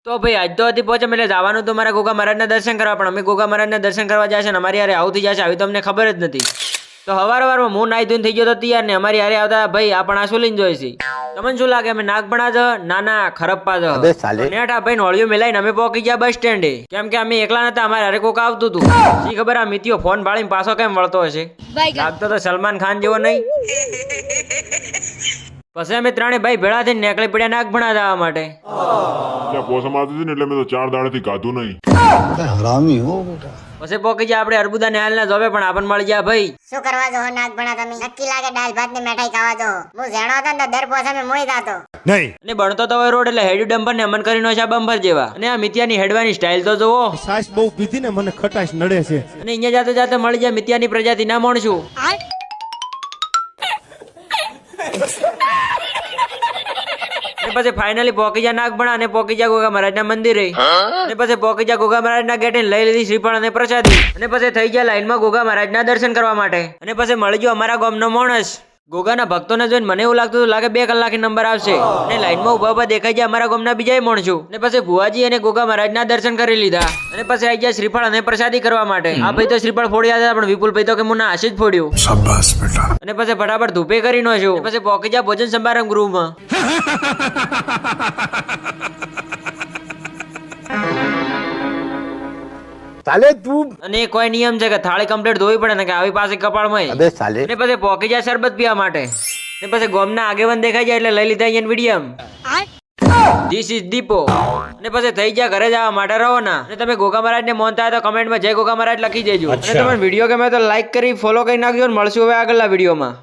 તો ભાઈ આજ તો હતી પહોંચે એટલે જવાનું તો મારા ગોગા મહારાજના દર્શન કરવા, પણ અમે ગોગા મહારાજના દર્શન કરવા જશે ને અમારી યારે આવું થઈ જશે આવી તો અમને ખબર જ નથી. તો હવારમાં હું નાઈ ધોઈને થઈ ગયો તો તૈયાર ને અમારી યારે આવતા ભાઈ આપણ આ શું લઈને જોઈએ છે. તમને શું લાગે અમે નાગ બના જ ના ખરપ્પા જ નેઠા ભાઈ નોળિયો મિલાઈને અમે પહોંચી ગયા બસ સ્ટેન્ડે, કેમ કે અમે એકલા નતા, અમારે હારે કોક આવતું હતું. શી ખબર આ મિતિયો ફોન ભાળીને પાછો કેમ વળતો હશે, લાગતો તો સલમાન ખાન જેવો નહીં. પછી અમે ત્રણે ભાઈ ભેળા થઈને નીકળી પડ્યા નાગ ભણા જવા માટે. પોસમ આવતી હતી ને એટલે મેં તો 4 દાડાથી ગાધું નહીં. હરામી હો બેટા. પછી પોકી જાય આપણે અર્બુદા ને હાલ ના જોવે, પણ આપણને મળી ગયા ભાઈ. શું કરવા જો નાગ ભણા તમે? નક્કી લાગે દાળ ભાત ની મીઠાઈ ખાવા જો. હું જેણો હતો ને દર પોસા મે મોઈ જાતો નહીં. અને બનતો તો રોડ એટલે હેડ્યુ ડમ્પર ને અમન કરીને છે બમ્પર જેવા. અને આ મિતિયાની હેડવાની સ્ટાઇલ તો જોવો. સાસ બહુ પીધી ને મને ખટાશ નડે છે. અને અહીંયા જાતે જાતે મળી જાય મિતિયાની પ્રજાતિ ના માણશું. પછી ફાઇનલી પોકી જા નાગ ભણા અને પોકી જા ગોગા મહારાજ ના મંદિરે. અને પછી પોકી જા ગોગા મહારાજ ના ગેટે લઈ લીધી શ્રીફળ અને પ્રસાદી. અને પછી થઈ ગયા લાઈન માં ગોગા મહારાજ ના દર્શન કરવા માટે. અને પછી મળી ગયો અમારા ગામનો માણસ. ગોગાના ભક્તોને જોઈને મને એવું લાગતું લાગે 2 કલાકે નંબર આવશે. અને લાઈનમાં ઉભા ઉભા દેખાઈ જાય અમારા ગામના બીજા માણસો. અને પછી ભુવાજી અને ગોગા મહારાજ ના દર્શન કરી લીધા. અને પછી આવી ગયા શ્રીફળ અને પ્રસાદી કરવા માટે. આ ભાઈ તો શ્રીફળ ફોડ્યા હતા, પણ વિપુલ ભાઈ તો કે મુના આશી જ ફોડ્યું. શાબાશ બેટા. અને પછી ફટાફટ ધૂપે કરી નો છો. પછી પોકી જા ભોજન સમારંભ ગૃહમાં. સાલે તું અને કોઈ નિયમ છે કે થાળી કમ્પ્લીટ ધોવી પડે ને કે આવી પાસે કપાળમાં. અબે સાલે. અને પછી પોકી જાય શરબત પીવા માટે. ને પછી ગોમના આગેવાન દેખાઈ જાય એટલે લઈ લીધા અહીંયા વિડીયમ. This is દીપો. અને પછી થઈ ગયા ઘરે જવા માટે રવાના. અને તમે ગોગા મહારાજ ને માનતા હોય તો કમેન્ટમાં જય ગોગા મહારાજ લખી દેજો. અને તમે વિડીયો ગમે તો લાઈક કરી ફોલો કરી નાખજો. મળશું હવે આગળના વિડીયોમાં.